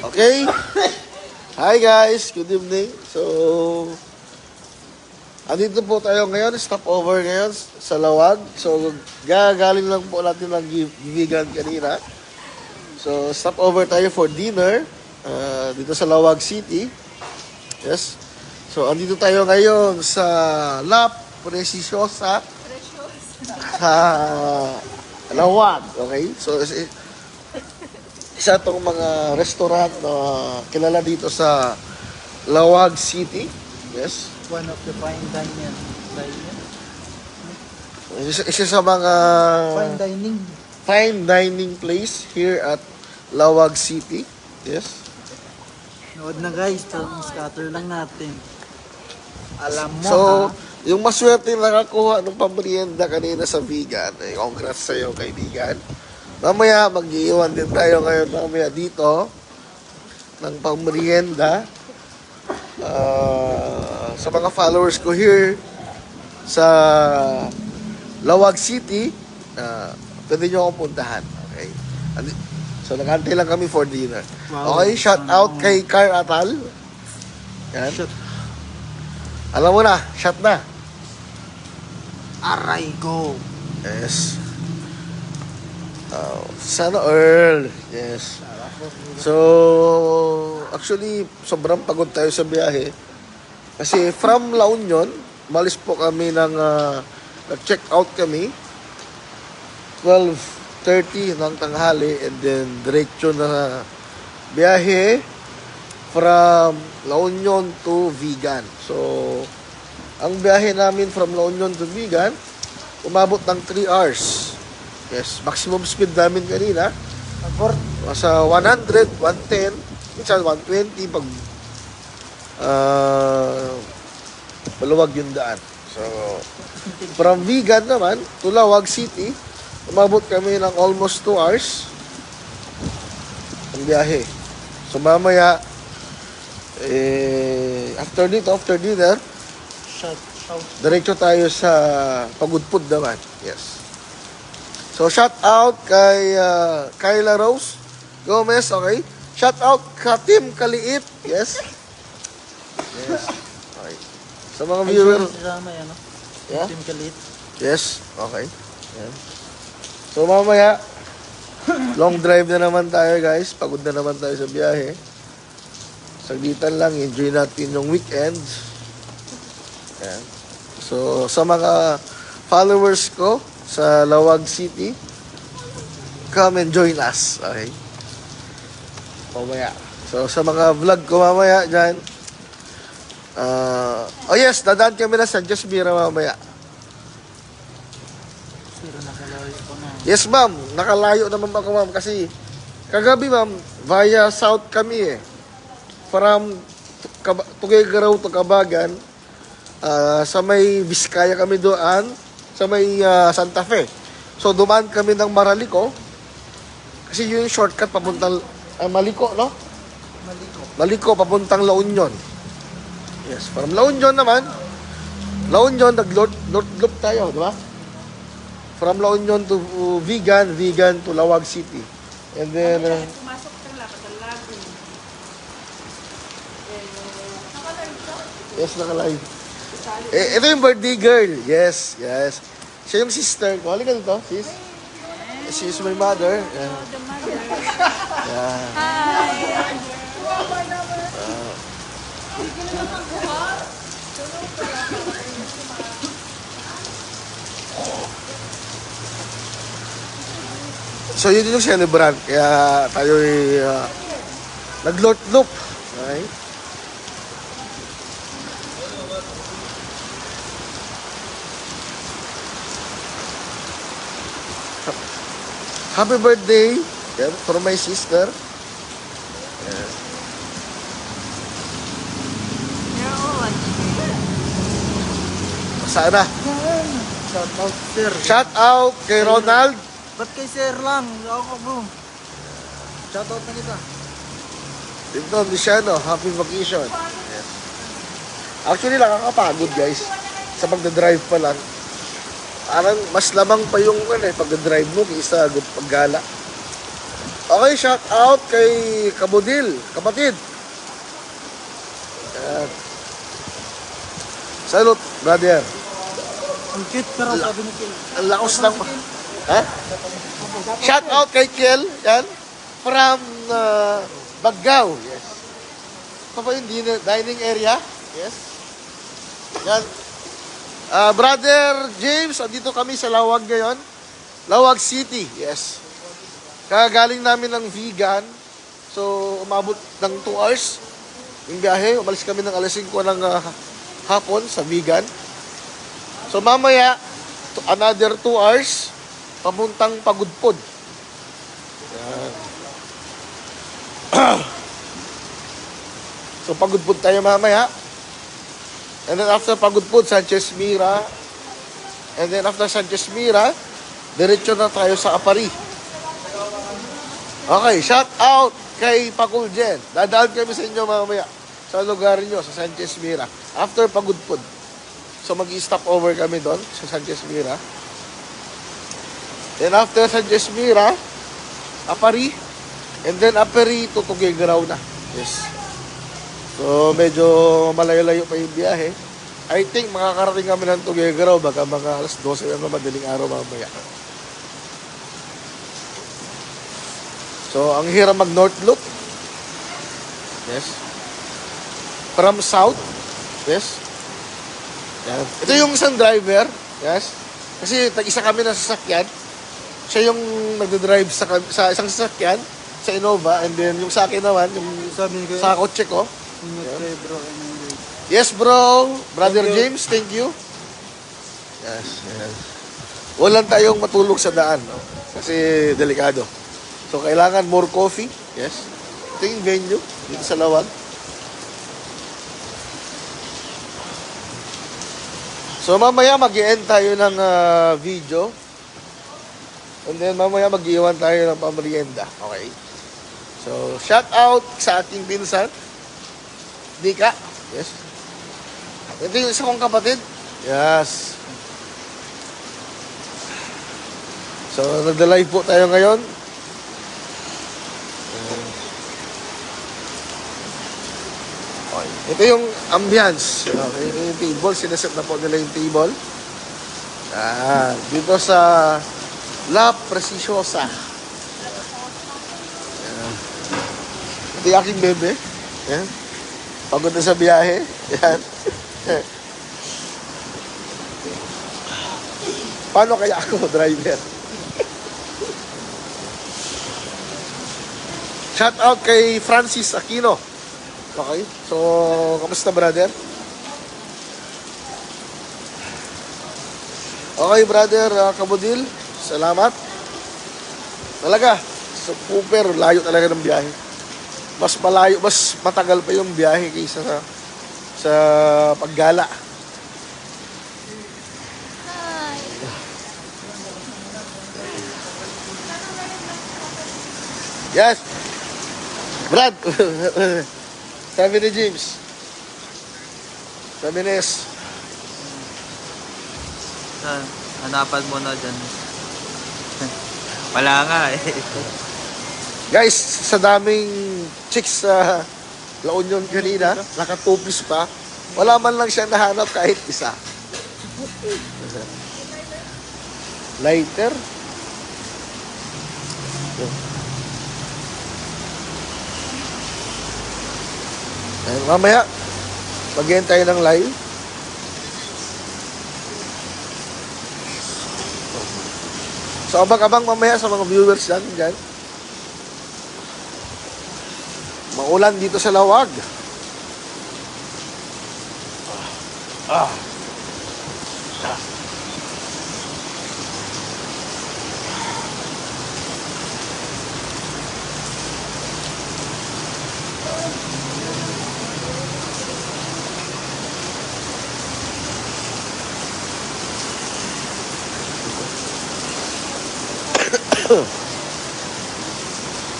Okay? Hi guys, good evening. So, andito po tayo ngayon, stopover ngayon sa Lawag. So, gagaling lang po natin ng Givigan kanina. So, stopover tayo for dinner dito sa Lawag City. Yes. So, andito tayo ngayon sa La Preciosa sa Lawag. Okay? So, isa itong mga restaurant na kilala dito sa Lawag City. Yes. One of the fine dining. Isa sa mga fine dining place here at Lawag City. Yes. Nood na guys, scatter lang natin. Alam mo So, ha? yung maswerte nakakuha ng pamerienda kanina sa vegan, congrats sa'yo kaibigan. Mamaya, mag-iiwan din tayo ngayon mamaya dito ng pamerienda sa mga followers ko here sa Lawag City. Pwede nyo akong puntahan. Okay? So, nag-antay lang kami for dinner. Wow. Okay, shout out kay Car Atal. Yan. Shot. Alam mo na, shot na. Aray, go. Yes. Sana Earl. Yes. So, actually, sobrang pagod tayo sa biyahe. Kasi from La Union, malis po kami ng, nag-check out kami. 12:30 ng tanghali and then diretso na biyahe from La Union to Vigan. So, ang biyahe namin from La Union to Vigan, umabot ng 3 hours. Yes, maximum speed namin kanina. Sa 100, 110, minsan 120 pag maluwag yung daan. So, from Vigan naman to Lawag City, umabot kami ng almost 2 hours ang biyahe. So, mamaya, after dinner, Shout. diretso tayo sa Pagudpud naman. Yes. So, shout out kay Kyla Rose Gomez, okay? Shout out Katim Kaliit, yes? Yes. Okay. Sa mga viewer, yeah? Team Kalit. Yes, okay. Yan. So, mamaya, long drive na naman tayo, guys. Pagod na naman tayo sa biyahe. Saglitan lang, enjoy natin yung weekend. Yan. So, sa mga followers ko sa Lawag City, come and join us. Okay? Mamaya. So, sa mga vlog ko mamaya dyan, oh yes, dadaan kami na sa Jasmira mamaya. Pero nakalayo ko na. Yes, ma'am. Nakalayo naman ako, ma'am. Kasi, kagabi, ma'am, via south kami eh. From Tuguegarao to Cabagan, sa may Vizcaya kami doon, sa may Santa Fe. So, dumaan kami ng Maralico. Kasi yun yung shortcut papuntang Maliko, no? Maliko, papuntang La Union. Yes, from La Union naman, La Union, nag-loop tayo, di ba? From La Union to Vigan, Vigan to Lawag City. And then, Pumasok ka lang, pagkalago. yes, nakalive. Ito yung birthday girl. Yes, yes. Siya yung sister ko. Halika dito, sis. She is my mother. Yeah. The mother. Yeah. Hi! So, yun yung celebrant. Kaya tayo nag-loop. Okay? Happy birthday for my sister. Yeah. You're on. Sana. Shout out, sir. Shout out kay Ronald. Ba't kay sir lang? Ako, bro. Shout out na kita. Dito, Luciano. Happy vacation. Yes. Actually, nakakapagod guys. Sa pagdadrive pa lang. Parang mas lamang pa yung pagdadrive mo kaysa paggala. Okay, shout out kay Kabudil, kapatid. Yan. Salute, brother. Ang cute ka raw, sabi ni Phil. Ang lakas ng... Ha? Shout out kay Kiel, yan. From Baggao. Yes. Ito pa yung dining area. Yes. Yan. Brother James, andito kami sa Lawag ngayon. Lawag City. Yes. Kagaling namin ng vegan. So, umabot ng 2 hours yung biyahe. Umalis kami ng alas 5 ng hapon sa vegan. So, mamaya, another 2 hours, papuntang Pagudpod. Yan. So, Pagudpod tayo mamaya. And then after Pagudpod, Sanchez Mira. And then after Sanchez Mira, diretso na tayo sa Apari. Okay, shout out kay Pakuljen. Dadaan kami sa inyo mamaya sa lugar nyo, sa Sanchez Mira. After Pagudpod. So mag-stop over kami doon sa Sanchez Mira. Then after Sanchez Mira, Apari. And then Apari to Tuguegarao na. Yes. So medyo malayo-layo pa yung biyahe. I think makakarating kami ng Tuguegarao baka mga alas 12 ng madaling araw mamaya. So ang hirap mag-north loop. Yes. From south. Yes. Yan. Ito yung isang driver. Yes. Kasi tag-isa kami ng sasakyan. Siya yung nagdadrive sa isang sasakyan, sa Innova. And then yung sa akin naman, yung Sabi ni sa kotse ko. Ingat kayo bro. Yes bro. Brother Thank you. James, thank you. Yes. Yes. Walang tayong matulog sa daan. No? Kasi delikado. So kailangan more coffee. Yes. Ito yung venue dito sa Lawag. So mamaya mag-i-end tayo ng video. And then mamaya mag-iwan tayo ng pamerienda. Okay. So shout out sa aking pinsan. Dika. Yes. Ito yung isa kong kapatid. Yes. So nagda-live po tayo ngayon. Okay. Ito yung ambience. Okay. Ito yung table. Sinaset na po nila yung table. Dito sa La Preciosa. Ito yung aking bebe. Yan. Pagod na sa biyahe. Yan. Paano kaya ako, driver? Shout out kay Francis Aquino. Okay. So, kamusta brother? Okay brother, Kabudil. Salamat. Talaga. Super layo talaga ng biyahe. Mas malayo, mas matagal pa yung biyahe kaysa sa paggala. Yes. Brad. Sabi ni James. Sabi ni S. Hanapan mo na dyan. Wala nga eh. Guys, sa daming chicks sa La Union kanina, nakatupis pa, wala man lang siya nahanap kahit isa. Lighter. Ayun, mamaya, mag-end tayo ng live. So, abang-abang mamaya sa mga viewers dyan. Maulan dito sa Lawag.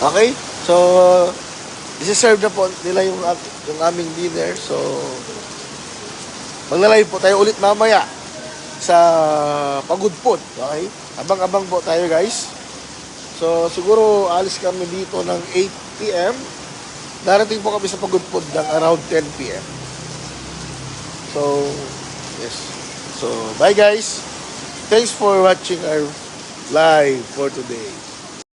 Okay? So, isi-serve na po nila yung aming dinner. So, magla-live po tayo ulit mamaya sa Pagudpod. Okay? Abang-abang po tayo guys. So, siguro alis kami dito ng 8 p.m. Darating po kami sa Pagudpod ng around 10 p.m. So, yes. So, bye guys. Thanks for watching our live for today.